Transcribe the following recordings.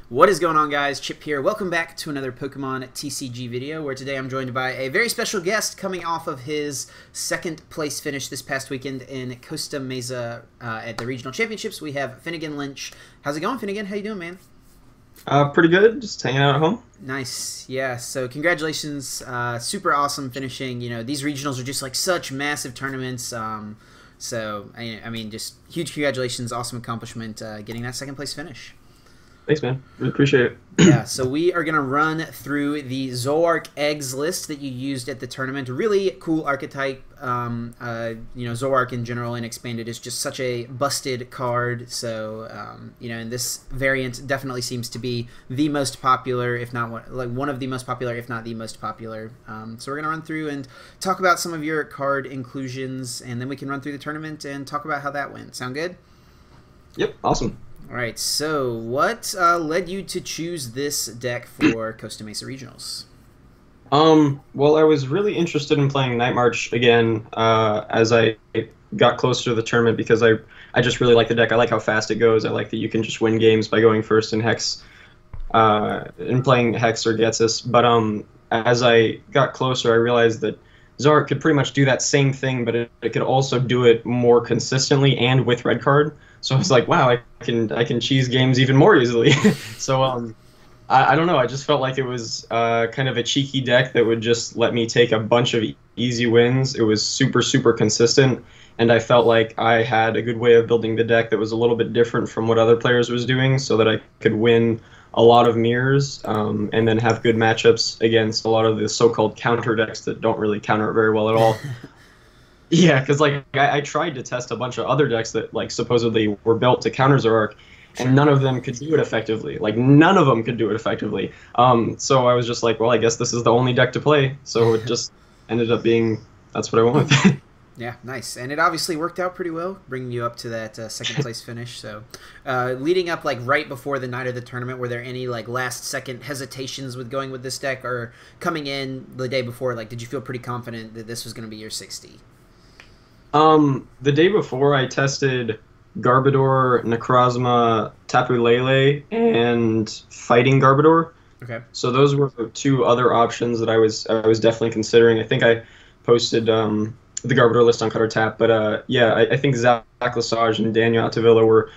What is going on, guys? Chip here. Welcome back to another Pokemon TCG video, where today I'm joined by a very special guest coming off of his second place finish this past weekend in Costa Mesa at the regional championships. We have Phinnegan Lynch. How's it going, Phinnegan? How you doing, man? Pretty good. Just hanging out at home. Nice. Yeah. So congratulations. Super awesome finishing. You know, these regionals are just like such massive tournaments. So I mean, just huge congratulations. Awesome accomplishment getting that second place finish. Thanks, man. Really appreciate it. Yeah, so we are going to run through the Zoroark eggs list that you used at the tournament. Really cool archetype. You know, Zoroark in general and expanded is just such a busted card. So, you know, and this variant definitely seems to be the most popular, if not one of the most popular, if not the most popular. So we're going to run through and talk about some of your card inclusions, and then we can run through the tournament and talk about how that went. Sound good? Yep, awesome. All right, so what led you to choose this deck for Costa Mesa Regionals? Well, I was really interested in playing Night March again as I got closer to the tournament because I just really like the deck. I like how fast it goes. I like that you can just win games by going first in Hex, in playing Hex or Getsus. But as I got closer, I realized that Zoroark could pretty much do that same thing, but it could also do it more consistently and with red card. So I was like, wow, I can cheese games even more easily. So I don't know. I just felt like it was kind of a cheeky deck that would just let me take a bunch of easy wins. It was super consistent, and I felt like I had a good way of building the deck that was a little bit different from what other players was doing, so that I could win a lot of mirrors and then have good matchups against a lot of the so-called counter decks that don't really counter it very well at all. Yeah, because like I tried to test a bunch of other decks that like supposedly were built to counter Zoroark, and none of them could do it effectively. Like none of them could do it effectively. So I was just like, well, I guess this is the only deck to play. So it just ended up being that's what I went with. Yeah, nice, and it obviously worked out pretty well, bringing you up to that second place finish. So, leading up like right before the night of the tournament, were there any like last second hesitations with going with this deck, or coming in the day before? Like, did you feel pretty confident that this was going to be your 60? The day before, I tested Garbodor, Necrozma, Tapu Lele, and Fighting Garbodor. Okay. So those were the two other options that I was definitely considering. I think I posted the Garbodor list on Cutter Tap, but yeah, I think Zach Lesage and Daniel Altavilla were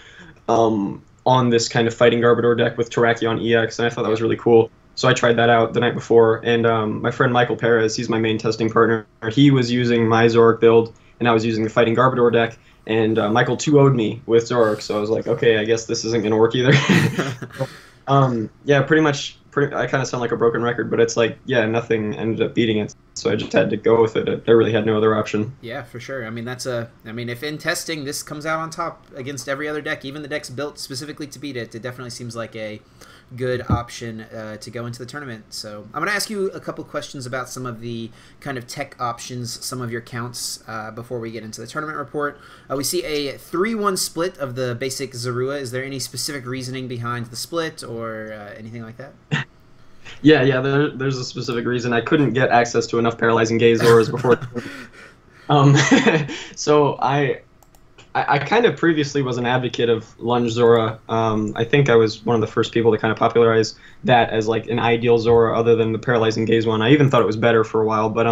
on this kind of Fighting Garbodor deck with Terrakion EX, and I thought that was really cool. So I tried that out the night before, and my friend Michael Perez, he's my main testing partner, he was using my Zoroark build, and I was using the Fighting Garbodor deck, and Michael 2-0'd me with Zoroark, so I was like, okay, I guess this isn't going to work either. Yeah, pretty much, I kind of sound like a broken record, but it's like, yeah, nothing ended up beating it, so I just had to go with it. I really had no other option. Yeah, for sure. I mean, I mean, if in testing this comes out on top against every other deck, even the decks built specifically to beat it, it definitely seems like a good option to go into the tournament. So I'm going to ask you a couple questions about some of the kind of tech options, some of your counts before we get into the tournament report. We see a 3-1 split of the basic Zorua. Is there any specific reasoning behind the split or anything like that? Yeah, there's a specific reason. I couldn't get access to enough Paralyzing Gaze Zoras before. So I kind of previously was an advocate of Lunge Zora. I think I was one of the first people to kind of popularize that as like an ideal Zora other than the Paralyzing Gaze one. I even thought it was better for a while, but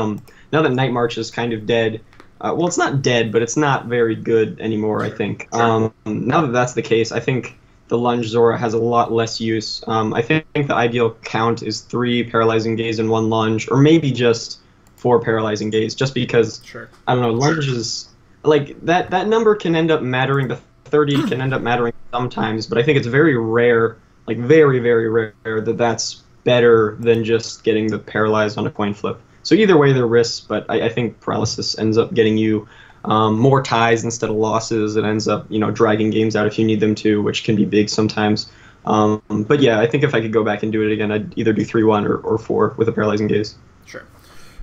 now that Night March is kind of dead, well, it's not dead, but it's not very good anymore, I think. Now that that's the case, I think the Lunge Zora has a lot less use. I think the ideal count is 3 Paralyzing Gaze and 1 Lunge, or maybe just 4 Paralyzing Gaze, just because, sure. I don't know, Lunge is... Like, that number can end up mattering, the 30 can end up mattering sometimes, but I think it's very rare, like very, very rare, that that's better than just getting the paralyzed on a coin flip. So either way, they're risks, but I think paralysis ends up getting you more ties instead of losses. It ends up, you know, dragging games out if you need them to, which can be big sometimes. But yeah, I think if I could go back and do it again, I'd either do 3-1 or 4 with a Paralyzing Gaze. Sure.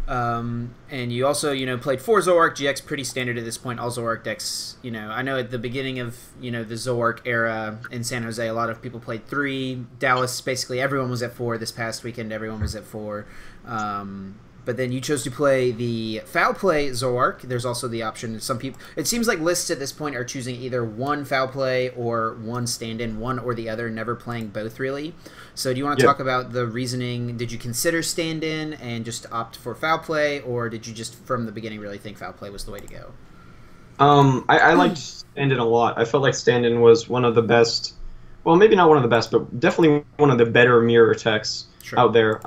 And you also, you know, played 4 Zoroark GX, pretty standard at this point. All Zoroark decks, you know, I know at the beginning of, you know, the Zoroark era in San Jose, a lot of people played 3. Dallas, basically everyone was at 4 this past weekend. Everyone was at 4. But then you chose to play the foul play Zoroark. There's also the option. Some people, it seems like lists at this point are choosing either one foul play or one stand-in, one or the other, never playing both really. So do you want to talk about the reasoning? Did you consider stand-in and just opt for foul play, or did you just from the beginning really think foul play was the way to go? I liked stand-in a lot. I felt like stand-in was one of the best. Well, maybe not one of the best, but definitely one of the better mirror techs out there.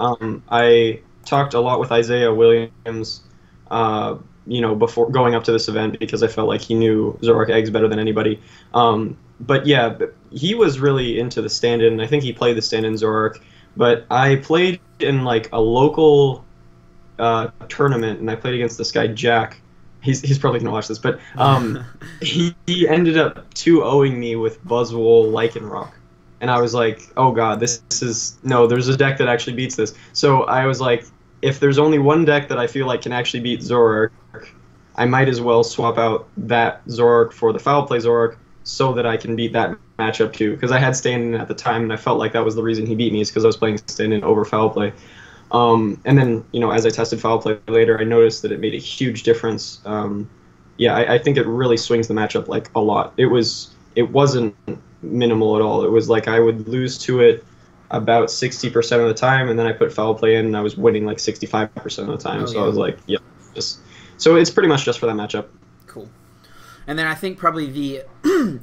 I talked a lot with Isaiah Williams, before going up to this event because I felt like he knew Zoroark Eggs better than anybody. But yeah, he was really into the stand-in. I think he played the stand-in Zoroark, but I played in like a local tournament, and I played against this guy Jack. He's probably gonna watch this, but he ended up 2-0ing me with Buzzwole Lycanroc. And I was like, oh god, this is... No, there's a deck that actually beats this. So I was like, if there's only one deck that I feel like can actually beat Zoroark, I might as well swap out that Zoroark for the foul play Zoroark so that I can beat that matchup too. Because I had stand-in at the time, and I felt like that was the reason he beat me, is because I was playing stand-in over foul play. And then, as I tested foul play later, I noticed that it made a huge difference. I think it really swings the matchup like a lot. It wasn't minimal at all. It was like I would lose to it about 60% of the time, and then I put foul play in, and I was winning like 65% of the time. I was like, so it's pretty much just for that matchup. Cool. And then I think probably the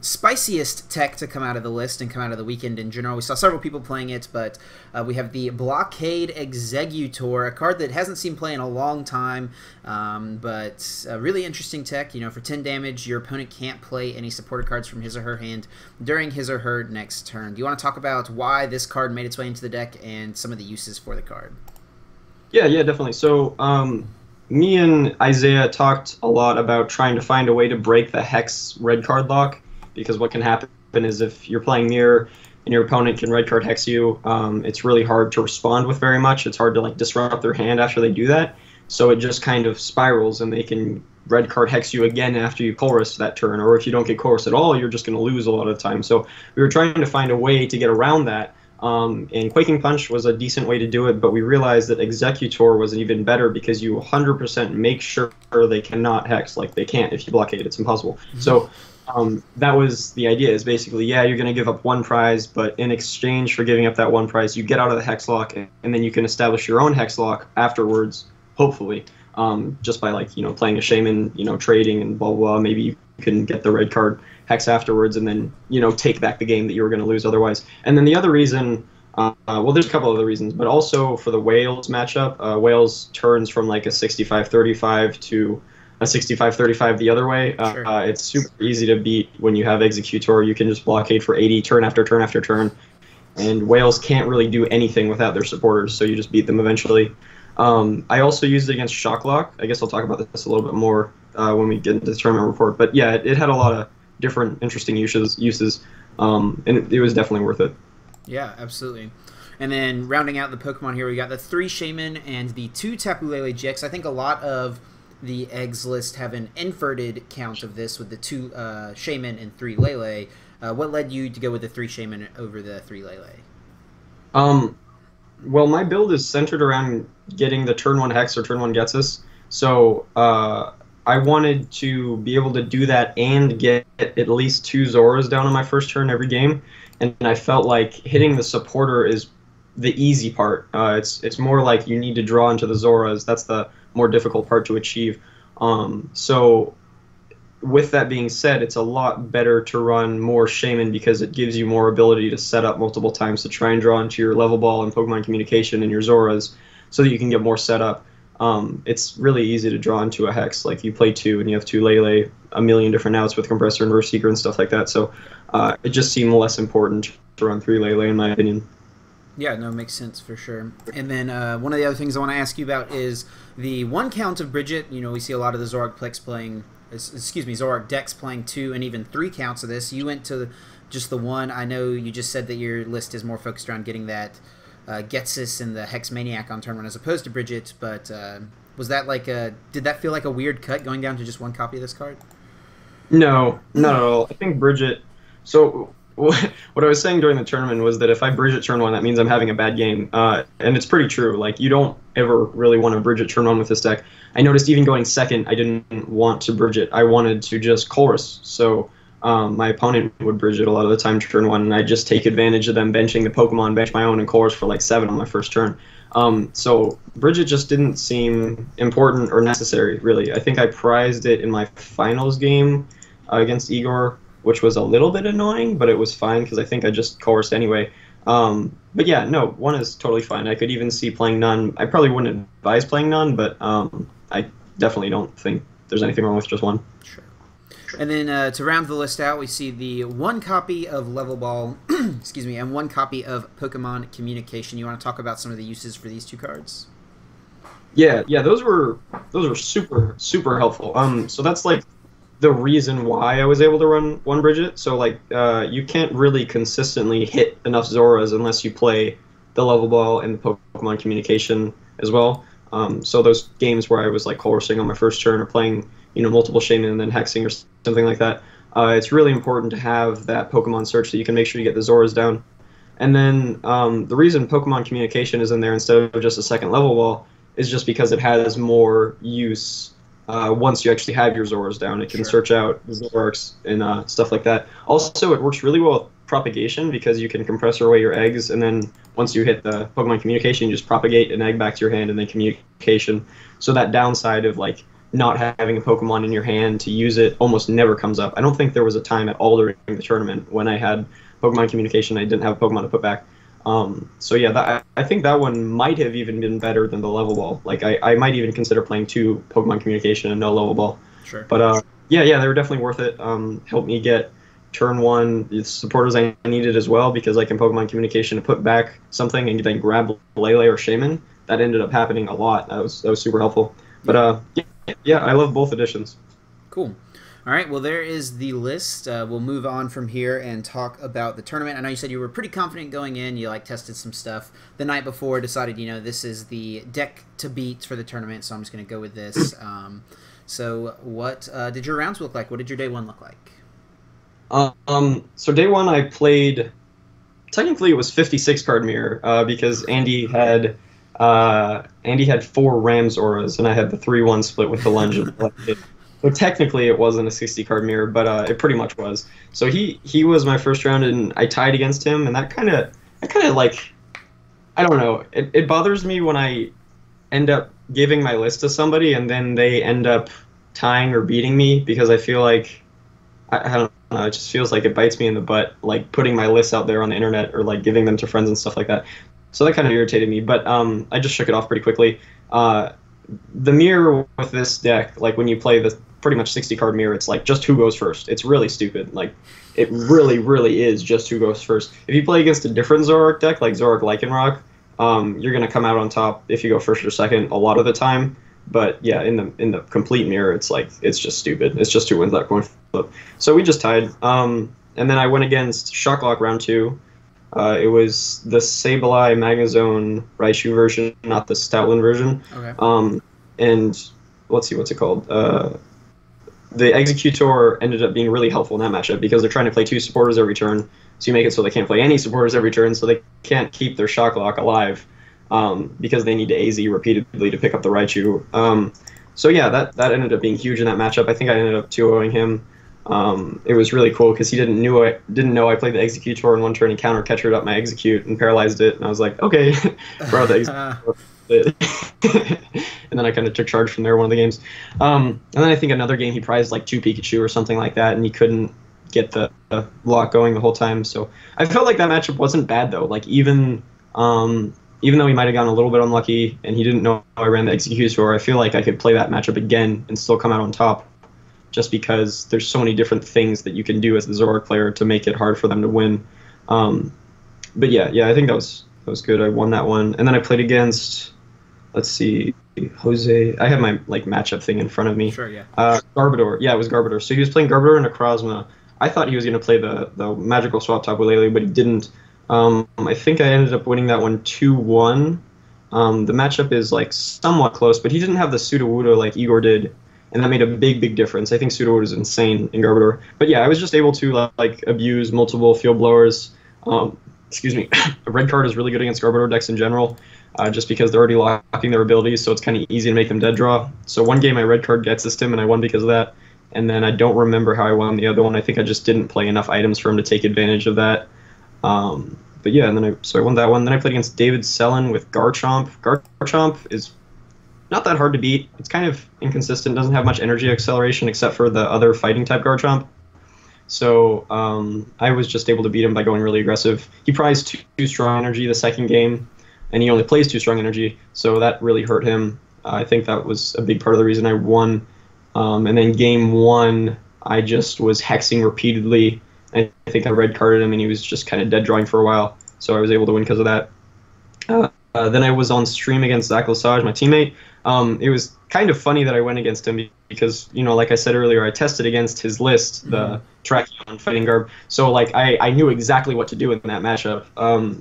spiciest tech to come out of the list and come out of the weekend in general. We saw several people playing it, but we have the Blockade Executor, a card that hasn't seen play in a long time, but a really interesting tech. For 10 damage, your opponent can't play any supported cards from his or her hand during his or her next turn. Do you want to talk about why this card made its way into the deck and some of the uses for the card? Yeah, definitely. So, me and Isaiah talked a lot about trying to find a way to break the Hex red card lock, because what can happen is if you're playing Mirror and your opponent can red card Hex you, it's really hard to respond with very much. It's hard to like disrupt their hand after they do that. So it just kind of spirals, and they can red card Hex you again after you chorus that turn, or if you don't get chorus at all, you're just going to lose a lot of the time. So we were trying to find a way to get around that. And Quaking Punch was a decent way to do it, but we realized that Executor was even better because you 100% make sure they cannot Hex. Like, they can't if you blockade. It's impossible. So that was the idea, is basically, you're going to give up one prize, but in exchange for giving up that one prize, you get out of the Hex lock, and then you can establish your own Hex lock afterwards, hopefully, just by, like, playing a Shaman, trading and blah, blah, blah. Maybe you can get the red card Hex afterwards, and then take back the game that you were going to lose otherwise. And then the other reason, there's a couple other reasons, but also for the Whales matchup, Whales turns from like a 65-35 to a 65-35 the other way. Sure. It's super easy to beat when you have Executor. You can just blockade for 80 turn after turn after turn, and Whales can't really do anything without their supporters, so you just beat them eventually. I also used it against Shocklock. I guess I'll talk about this a little bit more when we get into the tournament report, but yeah, it had a lot of different interesting uses, and it was definitely worth it. Yeah, absolutely. And then rounding out the Pokemon here, we got the 3 Shaman and the 2 Tapu Lele GX. I think a lot of the eggs list have an inverted count of this with the 2 Shaman and 3 Lele. What led you to go with the 3 Shaman over the 3 Lele? Well, my build is centered around getting the turn 1 Hex or turn 1 Getsus, so I wanted to be able to do that and get at least 2 Zoras down on my first turn every game, and I felt like hitting the supporter is the easy part. It's more like you need to draw into the Zoras. That's the more difficult part to achieve. So with that being said, it's a lot better to run more Shaman because it gives you more ability to set up multiple times to try and draw into your level ball and Pokemon communication and your Zoras so that you can get more setup. It's really easy to draw into a Hex. Like, you play 2 and you have 2 Lele, a million different outs with Compressor and Reverse Seeker and stuff like that. So it just seemed less important to run 3 Lele, in my opinion. Yeah, no, makes sense for sure. And then one of the other things I want to ask you about is the 1 count of Bridget. We see a lot of the Zoroark decks playing 2 and even 3 counts of this. You went to just the 1. I know you just said that your list is more focused around getting that Getsis and the Hex Maniac on turn 1 as opposed to Bridget, but was that like did that feel like a weird cut going down to just 1 copy of this card? No, not at all. I think Bridget... So what I was saying during the tournament was that if I bridge at turn one, that means I'm having a bad game. And it's pretty true. Like, you don't ever really want to bridge at turn one with this deck. I noticed even going second, I didn't want to bridge it. I wanted to just chorus. So my opponent would bridge it a lot of the time turn one, and I'd just take advantage of them benching the Pokemon, bench my own, and chorus for like 7 on my first turn. So bridge it just didn't seem important or necessary, really. I think I prized it in my finals game against Igor, which was a little bit annoying, but it was fine because I think I just chorused anyway. But yeah, no, 1 is totally fine. I could even see playing none. I probably wouldn't advise playing none, but I definitely don't think there's anything wrong with just 1. Sure. And then to round the list out, we see the 1 copy of Level Ball, excuse me, and 1 copy of Pokemon Communication. You want to talk about some of the uses for these 2 cards? Yeah, those were super helpful. So that's like the reason why I was able to run 1 Bridget. So like you can't really consistently hit enough Zoras unless you play the Level Ball and the Pokemon Communication as well. So those games where I was like chorusing on my first turn or playing, multiple Shaman and then hexing or something like that, it's really important to have that Pokemon search so you can make sure you get the Zoras down. And then the reason Pokemon Communication is in there instead of just a second Level Ball is just because it has more use once you actually have your Zoras down. It can search out Zorks and stuff like that. Also, it works really well with propagation because you can compress away your eggs, and then once you hit the Pokemon Communication, you just propagate an egg back to your hand and then communication. So that downside of like not having a Pokemon in your hand to use it almost never comes up. I don't think there was a time at all during the tournament when I had Pokemon Communication and I didn't have a Pokemon to put back. So yeah, I think that one might have even been better than the Level Ball. Like I might even consider playing 2 Pokemon Communication and no Level Ball. Sure. But yeah, they were definitely worth it. Helped me get turn 1 the supporters I needed as well, because like in Pokemon Communication to put back something and then grab Lele or Shaman, that ended up happening a lot. That was super helpful. But yeah, I love both editions. Cool. All right, well, there is the list. We'll move on from here and talk about the tournament. I know you said you were pretty confident going in. You tested some stuff the night before, decided this is the deck to beat for the tournament, so I'm just going to go with this. So what did your rounds look like? What did your day 1 look like? So day 1 I played. Technically, it was 56 card mirror because Andy had 4 Rams auras and I had the 3-1 split with the Lunge. So technically it wasn't a 60 card mirror, but it pretty much was. So he was my first round and I tied against him, and that kind of like, I don't know. It bothers me when I end up giving my list to somebody and then they end up tying or beating me, because I feel like I don't know, it just feels like it bites me in the butt, like putting my lists out there on the internet or like giving them to friends and stuff like that. So that kind of irritated me, but I just shook it off pretty quickly. The mirror with this deck, like when you play the pretty much 60 card mirror, it's like just who goes first. It's really stupid. Like it really is just who goes first. If you play against a different Zoroark deck, like Zoroark Lycanroc, you're gonna come out on top if you go first or second a lot of the time. But yeah, in the complete mirror, it's like it's just stupid. It's just who wins that coin flip. So we just tied. And then I went against Shocklock round 2. It was the Sableye Magnezone Raichu version, not the Stoutland version. Okay. And let's see, what's it called? The Executor ended up being really helpful in that matchup because they're trying to play 2 supporters every turn. So you make it so they can't play any supporters every turn, so they can't keep their Shocklock alive because they need to AZ repeatedly to pick up the Raichu. So yeah, that ended up being huge in that matchup. I think I ended up 2-0ing him. It was really cool because he didn't know I played the Executor in one turn. He counter catchered up my Execute and paralyzed it, and I was like, okay, brought the Executor. And then I kind of took charge from there one of the games. And then I think another game he prized like 2 Pikachu or something like that, and he couldn't get the lock going the whole time. So I felt like that matchup wasn't bad though. Like even though he might have gotten a little bit unlucky and he didn't know I ran the Executor, I feel like I could play that matchup again and still come out on top, just because there's so many different things that you can do as the Zoroark player to make it hard for them to win. But yeah, I think that was good. I won that one, and then I played against, let's see, Jose. I have my like matchup thing in front of me. Sure, yeah. Garbodor. Yeah, it was Garbodor. So he was playing Garbodor and Necrozma. I thought he was going to play the magical swap top with Lele, but he didn't. I think I ended up winning that one 2-1. The matchup is like somewhat close, but he didn't have the Sudowoodo like Igor did. and that made a big difference. I think Sudowoodo is insane in Garbodor. But yeah, I was just able to like abuse multiple field blowers. Excuse me. Red card is really good against Garbodor decks in general, just because they're already locking their abilities, so it's kind of easy to make them dead draw. So one game I red card get system, and I won because of that. And then I don't remember how I won the other one. I think I just didn't play enough items for him to take advantage of that. But yeah, and then I won that one. Then I played against David Sellen with Garchomp. Garchomp is not that hard to beat. It's kind of inconsistent, doesn't have much energy acceleration except for the other fighting type Garchomp. So I was just able to beat him by going really aggressive. He prized two strong energy the second game, and he only plays 2 strong energy, so that really hurt him. I think that was a big part of the reason I won. And then game 1, I just was hexing repeatedly. I think I red carded him, and he was just kind of dead drawing for a while, so I was able to win because of that. Then I was on stream against Zach Lesage, my teammate. It was kind of funny that I went against him because, you know, like I said earlier, I tested against his list, the Tracheon Fighting Garb. So, like, I knew exactly what to do in that matchup.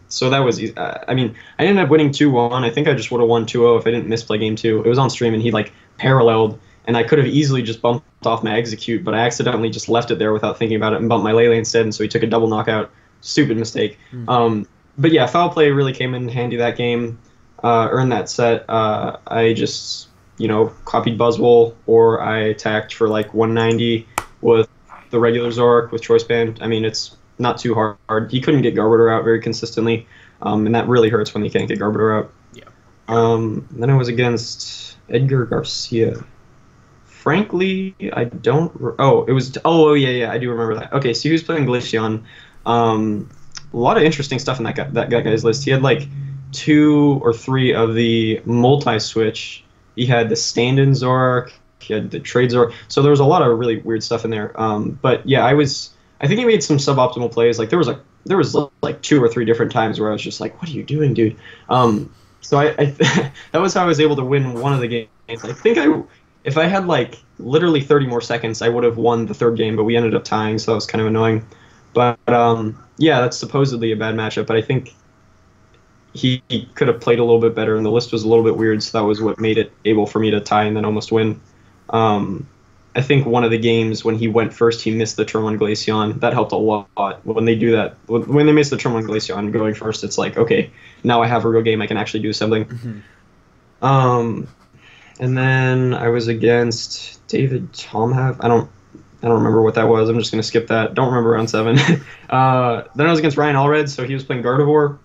So that was easy. I mean, I ended up winning 2-1. I think I just would have won 2-0 if I didn't misplay game 2. It was on stream, and he, like, paralleled, and I could have easily just bumped off my execute, but I accidentally just left it there without thinking about it and bumped my Lele instead, and so he took a double knockout. Stupid mistake. But yeah, foul play really came in handy that game. Earned that set. I just, you know, copied Buzzwole, or I attacked for like 190 with the regular Zoroark with Choice Band. I mean, it's not too hard. He couldn't get Garbodor out very consistently, and that really hurts when he can't get Garbodor out. Yeah. Then I was against Edgar Garcia. Frankly, I don't. It was. Oh yeah, I do remember that. Okay, so he was playing Glaceon. A lot of interesting stuff in that guy's list. He had like 2 or 3 of the multi-switch. He had the stand-in Zoroark. He had the trade Zoroark. So there was a lot of really weird stuff in there. But yeah, I think he made some suboptimal plays. Like there was like 2 or 3 different times where I was just like, "What are you doing, dude?" So I that was how I was able to win one of the games. I think if I had like literally 30 more seconds, I would have won the 3rd game. But we ended up tying, so that was kind of annoying. But yeah, that's supposedly a bad matchup. But I think he could have played a little bit better, and the list was a little bit weird, so that was what made it able for me to tie and then almost win. I think one of the games when he went first, he missed the turn 1 Glaceon. That helped a lot. When they do that, when they miss the turn 1 Glaceon going first, it's like, okay, now I have a real game. I can actually do something. Mm-hmm. And then I was against David Tomhav. I don't remember what that was. I'm just going to skip that. Don't remember round 7. Then I was against Ryan Allred, so he was playing Gardevoir.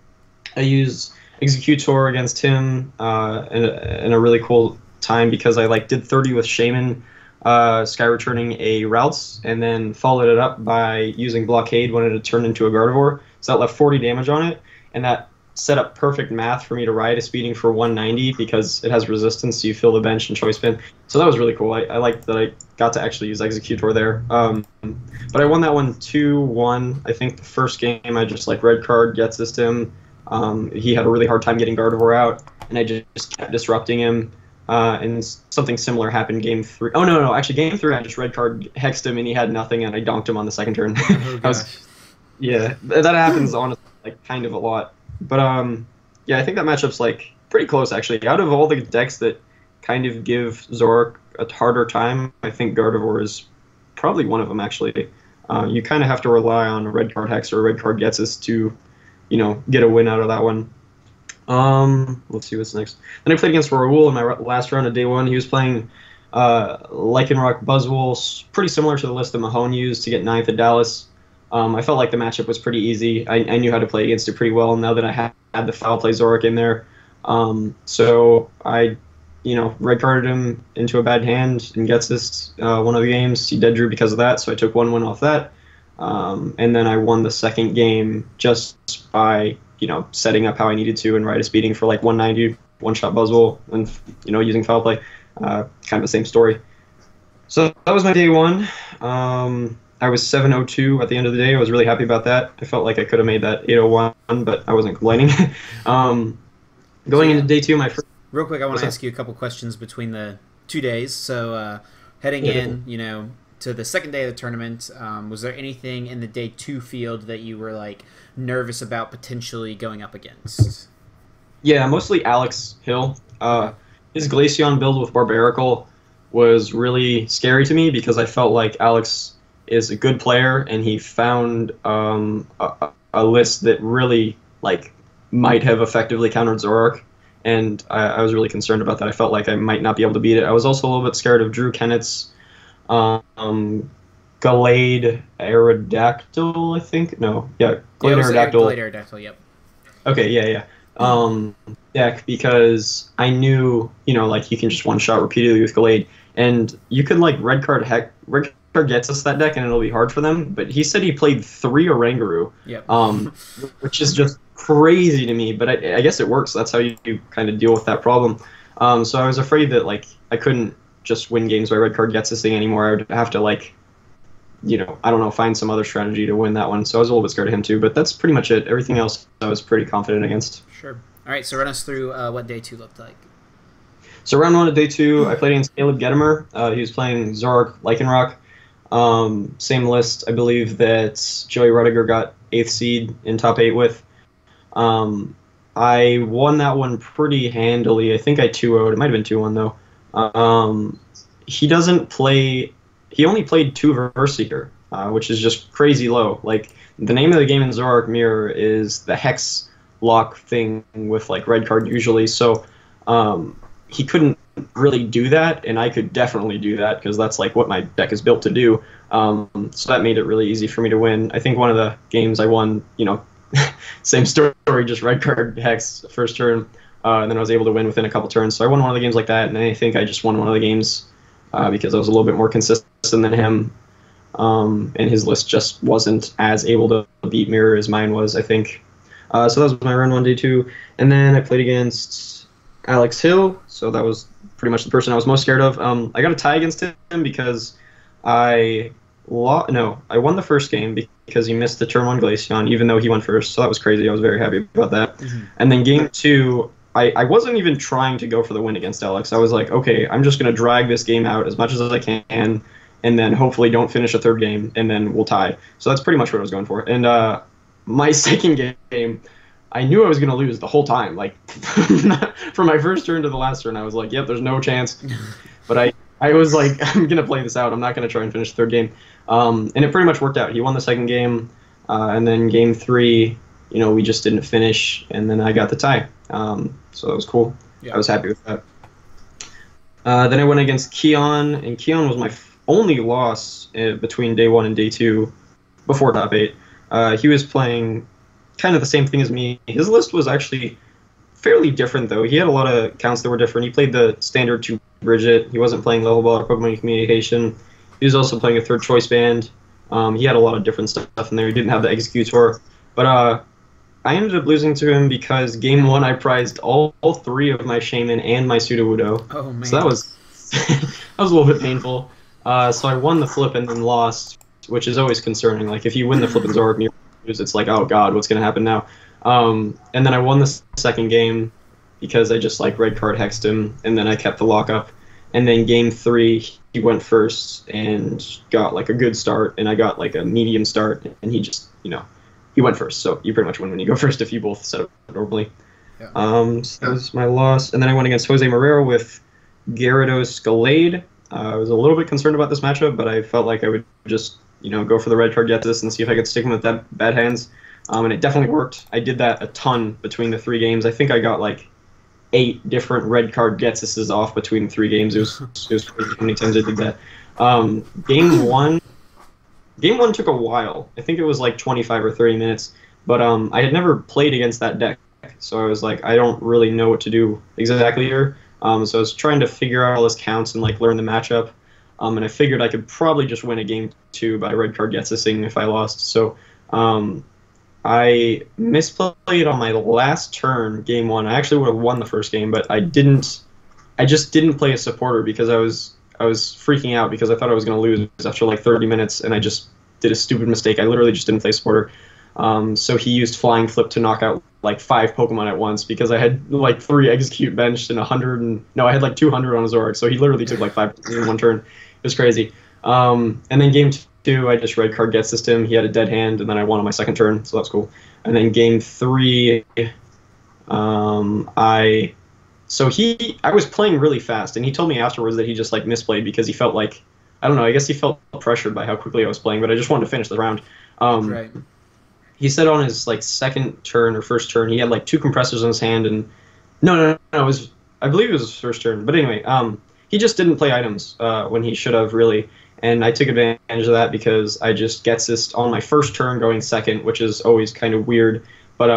I used Executor against him in a really cool time because I did 30 with Shaman, sky returning a Routes, and then followed it up by using Blockade when it had turned into a Gardevoir. So that left 40 damage on it, and that set up perfect math for me to ride a speeding for 190 because it has resistance, so you fill the bench and Choice Band. So that was really cool. I liked that I got to actually use Executor there. But I won that one 2-1. I think the first game I just red card, get system. He had a really hard time getting Gardevoir out, and I just kept disrupting him. And something similar happened game 3. Oh, no, actually game 3 I just red card hexed him, and he had nothing, and I donked him on the second turn. Oh, yeah, that happens honestly kind of a lot. But yeah, I think that matchup's pretty close actually. Out of all the decks that kind of give Zoroark a harder time, I think Gardevoir is probably one of them actually. You kind of have to rely on a red card hex or a red card gets us to, get a win out of that one. Let's see what's next. Then I played against Raul in my last round of day 1. He was playing Lycanroc Buzzwole, pretty similar to the list that Mahone used to get 9th at Dallas. I felt like the matchup was pretty easy. I knew how to play against it pretty well now that I had the foul play Zoroark in there. So I, red carded him into a bad hand and gets this one of the games. He dead drew because of that, so I took 1 win off that. And then I won the second game just by, setting up how I needed to and ride a speeding for 190, one-shot Buzzwole, and, using foul play. Kind of the same story. So that was my day 1. I was 702 at the end of the day. I was really happy about that. I felt like I could have made that 801, but I wasn't complaining. Going into day 2, my first... Real quick, I want to ask you a couple questions between the 2 days. So heading in, to the second day of the tournament, was there anything in the day 2 field that you were nervous about potentially going up against? Yeah, mostly Alex Hill. His Glaceon build with Barbaracle was really scary to me because I felt like Alex is a good player and he found a list that really like might have effectively countered Zoroark, and I was really concerned about that. I felt like I might not be able to beat it. I was also a little bit scared of Drew Kennett's Gallade Aerodactyl, I think. No, yeah, Gallade Aerodactyl. Gallade Aerodactyl, yep. Okay, yeah. Deck, because I knew, like you can just one shot repeatedly with Gallade, and you could like red card gets us that deck and it'll be hard for them. But he said he played 3 Oranguru, yep. Which is just crazy to me. But I guess it works. That's how you kind of deal with that problem. So I was afraid that like I couldn't just win games by red card gets this thing anymore. I would have to like, I don't know, find some other strategy to win that one. So I was a little bit scared of him too. But that's pretty much it. Everything else I was pretty confident against. Sure. All right, so run us through what day 2 looked like. So round 1 of day 2, I played against Caleb Gedimer. He was playing Zoroark Lycanroc. Same list, I believe, that Joey Rudiger got 8th seed in top 8 with. I won that one pretty handily. I think I 2-0'd. It might have been 2-1, though. He doesn't play... He only played 2 Verseeker, which is just crazy low. Like, the name of the game in Zoroark Mirror is the Hex lock thing with, like, red card usually. So, he couldn't really do that, and I could definitely do that because that's like what my deck is built to do. So that made it really easy for me to win. I think one of the games I won, same story, just red card Hex first turn, and then I was able to win within a couple turns. So I won one of the games like that, and I think I just won one of the games because I was a little bit more consistent than him, and his list just wasn't as able to beat Mirror as mine was, I think. So that was my round 1, day 2, and then I played against Alex Hill, so that was pretty much the person I was most scared of. I got a tie against him because I won the first game because he missed the turn 1 Glaceon, even though he went first, so that was crazy. I was very happy about that. Mm-hmm. And then game 2, I wasn't even trying to go for the win against Alex. I was like, okay, I'm just going to drag this game out as much as I can, and then hopefully don't finish a third game, and then we'll tie. So that's pretty much what I was going for. And my second game, I knew I was going to lose the whole time. Like, from my first turn to the last turn, I was like, yep, there's no chance. But I was like, I'm going to play this out. I'm not going to try and finish the third game. And it pretty much worked out. He won the second game, and then game 3, we just didn't finish, and then I got the tie. So that was cool. Yeah. I was happy with that. Then I went against Keon, and Keon was my only loss between day 1 and day 2 before top 8. He was playing kind of the same thing as me. His list was actually fairly different, though. He had a lot of counts that were different. He played the standard 2 Bridget. He wasn't playing level ball or Pokemon Communication. He was also playing a third choice band. He had a lot of different stuff in there. He didn't have the Executor. But I ended up losing to him because game 1 I prized all 3 of my Shaman and my Sudowoodo. Oh, man. So that was a little bit painful. So I won the flip and then lost, which is always concerning. Like, if you win the flip and Zoroark, it's like, oh god, what's going to happen now? And then I won the second game because I just like red card hexed him, and then I kept the lockup. And then game 3, he went first and got like a good start, and I got like a medium start, and he just, he went first. So you pretty much win when you go first if you both set up normally. Yeah. So that was my loss. And then I went against Jose Marrero with Gyarados Gallade. I was a little bit concerned about this matchup, but I felt like I would just go for the red card get this and see if I could stick him with that bad hands. And it definitely worked. I did that a ton between the 3 games. I think I got like 8 different red card gets this off between 3 games. It was crazy how many times I did that. Game one took a while. I think it was like 25 or 30 minutes. But I had never played against that deck, so I was like, I don't really know what to do exactly here. So I was trying to figure out all his counts and like learn the matchup. And I figured I could probably just win a game 2 by red card gets this thing if I lost. So I misplayed on my last turn, game 1. I actually would have won the first game, but I just didn't play a supporter because I was freaking out because I thought I was going to lose after like 30 minutes, and I just did a stupid mistake. I literally just didn't play supporter. So he used Flying Flip to knock out like 5 Pokemon at once because I had like 3 Execute benched and I had like 200 on a Zoroark, so he literally took like 5 in one turn. It was crazy. And then game 2, I just red card gets this to him. He had a dead hand, and then I won on my second turn, so that's cool. And then game 3, I So I was playing really fast, and he told me afterwards that he just like misplayed because he felt like, I don't know, I guess he felt pressured by how quickly I was playing, but I just wanted to finish the round. Right. He said on his like second turn or first turn, he had like two compressors in his hand, and no, it was, I believe it was his first turn. But anyway, he just didn't play items when he should have really, and I took advantage of that because I just get assist on my first turn going second, which is always kind of weird. But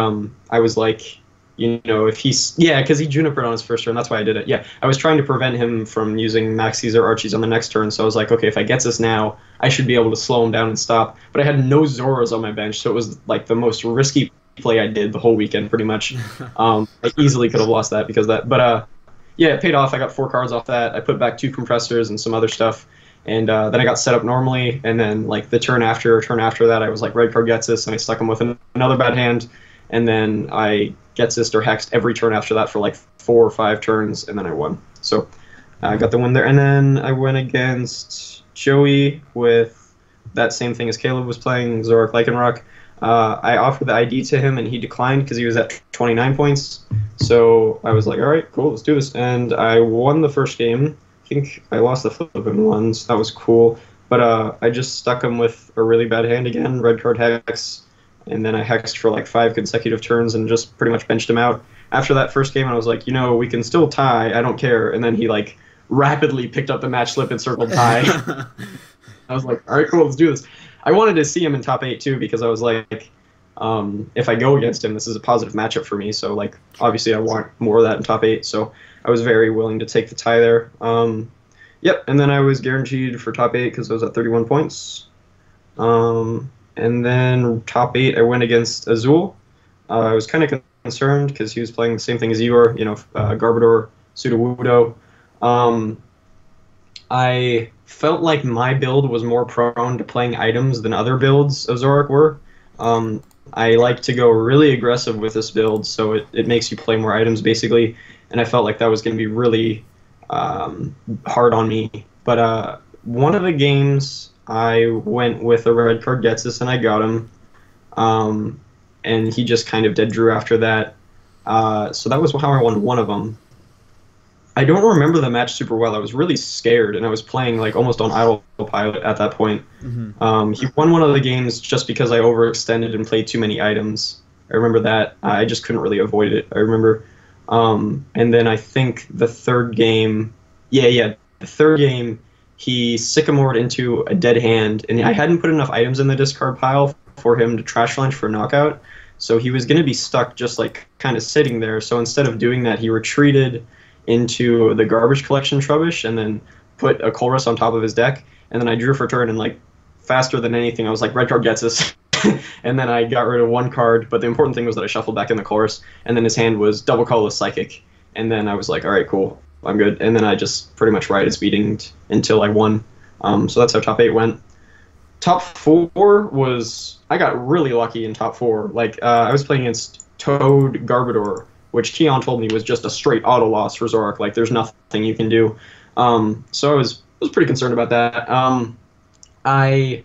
I was like, if because he junipered on his first turn, that's why I did it. Yeah, I was trying to prevent him from using Maxis or Archies on the next turn, so I was like, okay, if I get this now, I should be able to slow him down and stop. But I had no Zoras on my bench, so it was like the most risky play I did the whole weekend, pretty much. I easily could have lost that because of that. But yeah, it paid off. I got 4 cards off that. I put back 2 compressors and some other stuff. And then I got set up normally, and then like the turn after that, I was like, red card gets this, and I stuck him with another bad hand, and then I gets this or hexed every turn after that for like 4 or 5 turns, and then I won. So I got the win there, and then I went against Joey with that same thing as Caleb was playing, Zorak Lycanroc. I offered the ID to him, and he declined because he was at 29 points. So I was like, all right, cool, let's do this, and I won the first game. I think I lost the flip in ones. That was cool. But I just stuck him with a really bad hand again, red card hex, and then I hexed for like 5 consecutive turns and just pretty much benched him out. After that first game, I was like, we can still tie. I don't care. And then he like rapidly picked up the match slip and circled tie. I was like, all right, cool, let's do this. I wanted to see him in top 8 too because I was like, if I go against him, this is a positive matchup for me. So like, obviously, I want more of that in top 8. So I was very willing to take the tie there. Yep, and then I was guaranteed for top 8 because I was at 31 points. And then top 8, I went against Azul. I was kind of concerned because he was playing the same thing as Igor, Garbodor, Sudowoodo. I felt like my build was more prone to playing items than other builds of Zorak were. I like to go really aggressive with this build, so it makes you play more items, basically. And I felt like that was going to be really hard on me. But one of the games, I went with a red card gets this, and I got him. And he just kind of dead drew after that. So that was how I won one of them. I don't remember the match super well. I was really scared, and I was playing like almost on autopilot at that point. Mm-hmm. He won one of the games just because I overextended and played too many items. I remember that. I just couldn't really avoid it. I remember. And then I think the third game, the third game, he sycamored into a dead hand, and I hadn't put enough items in the discard pile for him to trash lunch for knockout. So he was going to be stuck just like kind of sitting there. So instead of doing that, he retreated into the garbage collection Trubbish and then put a Colress on top of his deck. And then I drew for turn, and like faster than anything, I was like, red card gets this. And then I got rid of one card, but the important thing was that I shuffled back in the Colress, and then his hand was double colorless Psychic. And then I was like, all right, cool, I'm good. And then I just pretty much ride his beating until I won. So that's how top 8 went. Top 4 was, I got really lucky in top 4. Like, I was playing against Toad Garbodor, which Keon told me was just a straight auto loss for Zorak. Like, there's nothing you can do. So I was pretty concerned about that. I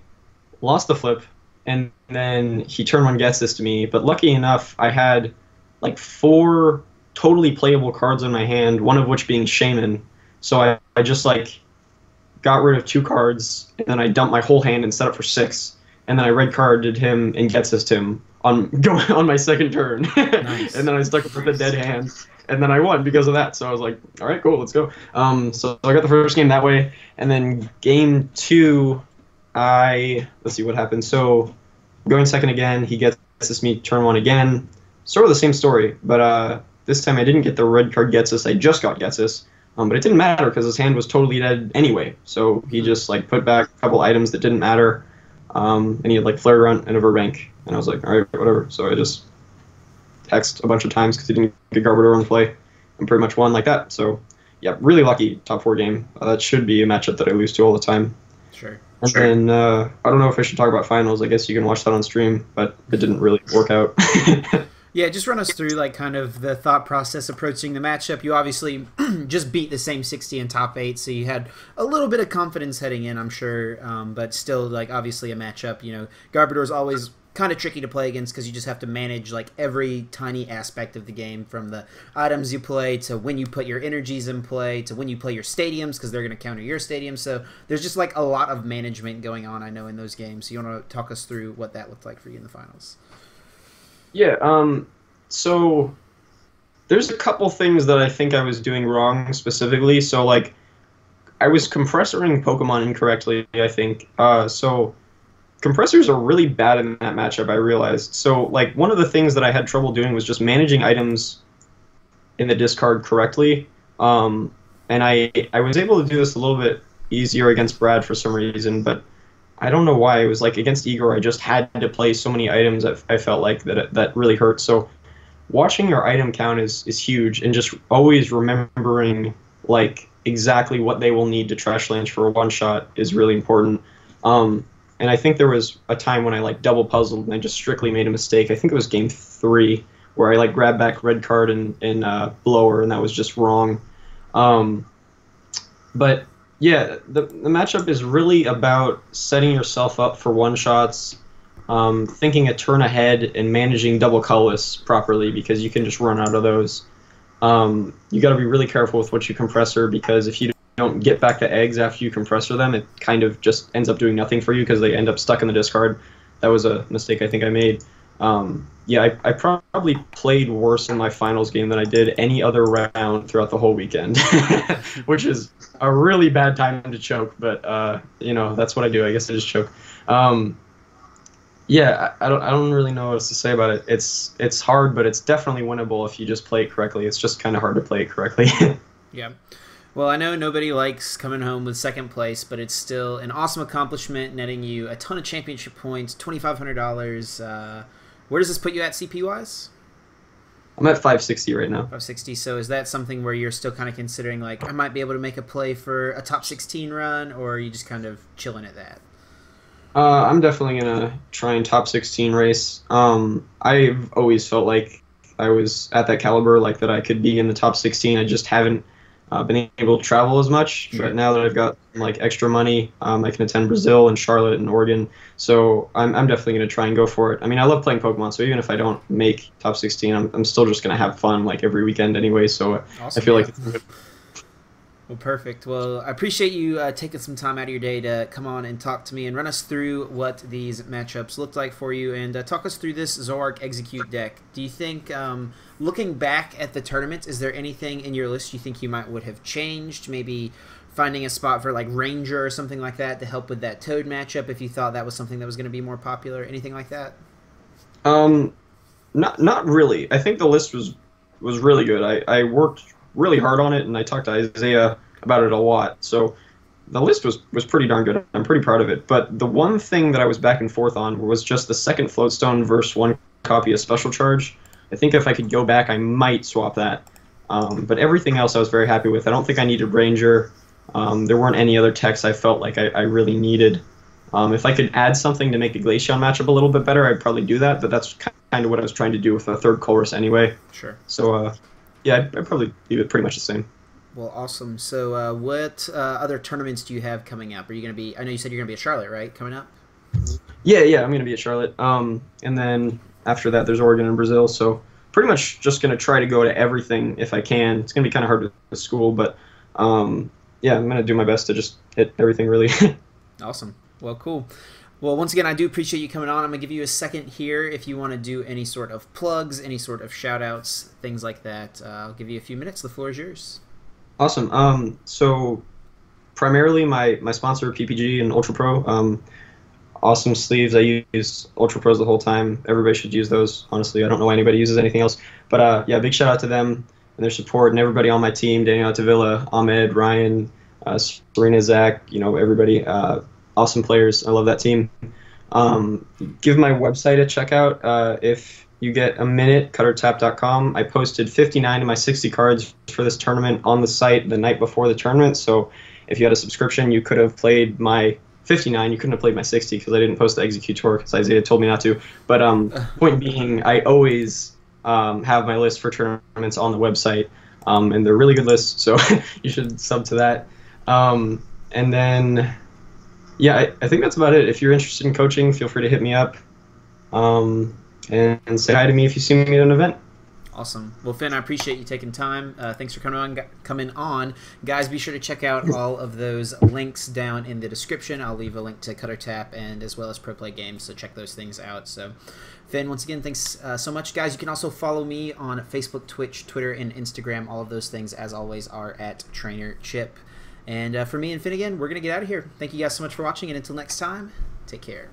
lost the flip, and then he turn 1 gets this to me. But lucky enough, I had like 4 totally playable cards in my hand, one of which being Shaman. So I just like got rid of 2 cards, and then I dumped my whole hand and set up for 6. And then I red carded him and gets this to him on my second turn. Nice. And then I stuck with a dead hand, and then I won because of that. So I was like, all right, cool, let's go. So I got the first game that way, and then game 2, let's see what happened. So going second again, he gets this me turn 1 again. Sort of the same story, but this time I didn't get the red card gets this. I just got gets this. But it didn't matter because his hand was totally dead anyway. So he just like put back a couple items that didn't matter. And he had like Flare Grunt and a Verbank. And I was like, all right, whatever. So I just hexed a bunch of times because he didn't get Garbodor in play and pretty much won like that. So yeah, really lucky top 4 game. That should be a matchup that I lose to all the time. Sure. And then I don't know if I should talk about finals. I guess you can watch that on stream, but it didn't really work out. Yeah, just run us through like kind of the thought process approaching the matchup. You obviously just beat the same 60 in top 8, so you had a little bit of confidence heading in, I'm sure. But still, like obviously a matchup. Garbodor's always kind of tricky to play against because you just have to manage like every tiny aspect of the game, from the items you play to when you put your energies in play to when you play your stadiums, because they're going to counter your stadiums. So there's just like a lot of management going on, I know, in those games. So you want to talk us through what that looked like for you in the finals? Yeah, so there's a couple things that I think I was doing wrong specifically. So like I was compressoring Pokemon incorrectly, I think. So compressors are really bad in that matchup, I realized. So, like, one of the things that I had trouble doing was just managing items in the discard correctly. And I was able to do this a little bit easier against Brad for some reason, but I don't know why. It was like against Igor, I just had to play so many items that I felt like that really hurt. So, watching your item count is huge, and just always remembering, like, exactly what they will need to trash Lynch for a one-shot is really important. And I think there was a time when I like double puzzled and I just strictly made a mistake. I think it was game 3 where I like grabbed back red card and blower, and that was just wrong. But yeah, the matchup is really about setting yourself up for one shots, thinking a turn ahead, and managing double colorless properly, because you can just run out of those. You got to be really careful with what you compressor, because if you don't get back the eggs after you compressor them, it kind of just ends up doing nothing for you because they end up stuck in the discard. That was a mistake I think I made. Yeah, I probably played worse in my finals game than I did any other round throughout the whole weekend, which is a really bad time to choke, but you know, that's what I do. I guess I just choke. Yeah, I don't really know what else to say about it. It's hard, but it's definitely winnable if you just play it correctly. It's just kind of hard to play it correctly. Yeah. Well, I know nobody likes coming home with second place, but it's still an awesome accomplishment, netting you a ton of championship points, $2,500. Where does this put you at CP-wise? I'm at 560 right now. 560. So is that something where you're still kind of considering, like, I might be able to make a play for a top 16 run, or are you just kind of chilling at that? I'm definitely going to try and top 16 race. I've always felt like I was at that caliber, like that I could be in the top 16. I just haven't been able to travel as much, sure. But now that I've got like extra money, I can attend Brazil and Charlotte and Oregon, so I'm definitely going to try and go for it. I mean, I love playing Pokemon, so even if I don't make top 16, I'm still just going to have fun like every weekend anyway, so awesome, I feel like it's good. Well, perfect. Well, I appreciate you taking some time out of your day to come on and talk to me and run us through what these matchups looked like for you, and talk us through this Zoroark Execute deck. Do you think, looking back at the tournament, is there anything in your list you think you would have changed? Maybe finding a spot for like Ranger or something like that to help with that Toad matchup if you thought that was something that was going to be more popular? Anything like that? Not really. I think the list was really good. I worked really hard on it, and I talked to Isaiah about it a lot. So the list was pretty darn good. I'm pretty proud of it. But the one thing that I was back and forth on was just the second Floatstone versus one copy of Special Charge. I think if I could go back, I might swap that. But everything else I was very happy with. I don't think I needed Ranger. There weren't any other techs I felt like I really needed. If I could add something to make the Glaceon matchup a little bit better, I'd probably do that. But that's kind of what I was trying to do with the third Colress anyway. Sure. So, yeah, I'd probably leave it pretty much the same. Well, awesome. So what other tournaments do you have coming up? Are you going to be, I know you said you're going to be at Charlotte, right, coming up? Yeah, I'm going to be at Charlotte. And then after that, there's Oregon and Brazil. So pretty much just going to try to go to everything if I can. It's going to be kind of hard with school, but yeah, I'm going to do my best to just hit everything really. Awesome. Well, cool. Well, once again, I do appreciate you coming on. I'm going to give you a second here if you want to do any sort of plugs, any sort of shout-outs, things like that. I'll give you a few minutes. The floor is yours. Awesome. So primarily my sponsor, PPG and Ultra Pro. Awesome sleeves. I use Ultra Pros the whole time. Everybody should use those. Honestly, I don't know why anybody uses anything else. But yeah, big shout out to them and their support, and everybody on my team, Daniel Tavilla, Ahmed, Ryan, Serena, Zach, everybody. Awesome players. I love that team. Give my website a check out if you get a minute, cuttertap.com. I posted 59 of my 60 cards for this tournament on the site the night before the tournament. So if you had a subscription, you could have played my 59. You couldn't have played my 60 because I didn't post the Executor because Isaiah told me not to. But point being, I always have my list for tournaments on the website, and they're really good lists, so you should sub to that. And then, yeah, I think that's about it. If you're interested in coaching, feel free to hit me up. And say hi to me if you see me at an event. Awesome. Well, Finn, I appreciate you taking time. Thanks for coming on. Guys, be sure to check out all of those links down in the description. I'll leave a link to Cutter Tap and as well as Pro Play Games, so check those things out. So, Finn, once again, thanks so much, guys. You can also follow me on Facebook, Twitch, Twitter, and Instagram. All of those things, as always, are at Trainer Chip. And for me and Phinnegan, we're going to get out of here. Thank you guys so much for watching, and until next time, take care.